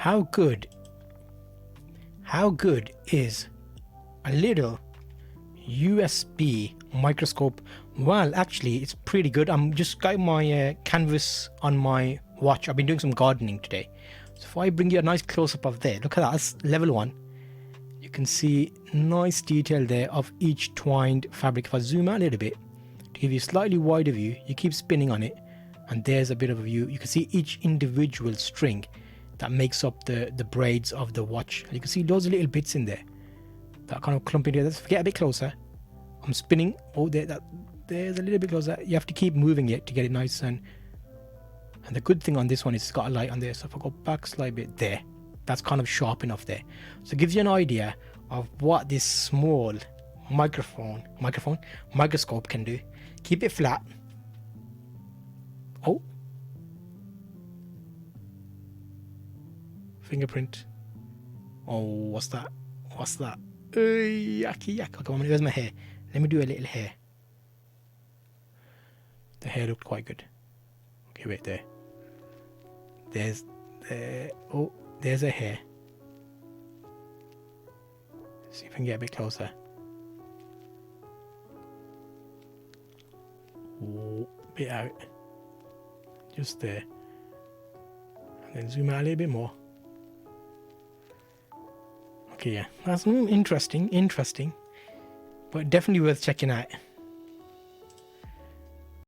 how good is a little USB microscope? Well, actually, it's pretty good. I'm just got my canvas on my watch. I've been doing some gardening today. So if I bring you a nice close-up of there, look at that, that's level 1. You can see nice detail there of each twined fabric. If I zoom out a little bit to give you a slightly wider view, you keep spinning on it, and there's a bit of a view. You can see each individual string that makes up the braids of the watch. And you can see those little bits in there that kind of clump together. Let's get a bit closer. I'm spinning. Oh, there's a little bit closer. You have to keep moving it to get it nice. And the good thing on this one is it's got a light on there. So if I go back slight bit there, that's kind of sharp enough there. So it gives you an idea of what this small microscope can do. Keep it flat. Oh, fingerprint. Oh, what's that? Yucky. Okay, where's my hair? Let me do a little hair. The hair looked quite good. Okay, wait there. There's a hair. Let's see if I can get a bit closer. Oh, bit out. Just there. And then zoom out a little bit more. Okay, yeah, that's interesting, but definitely worth checking out.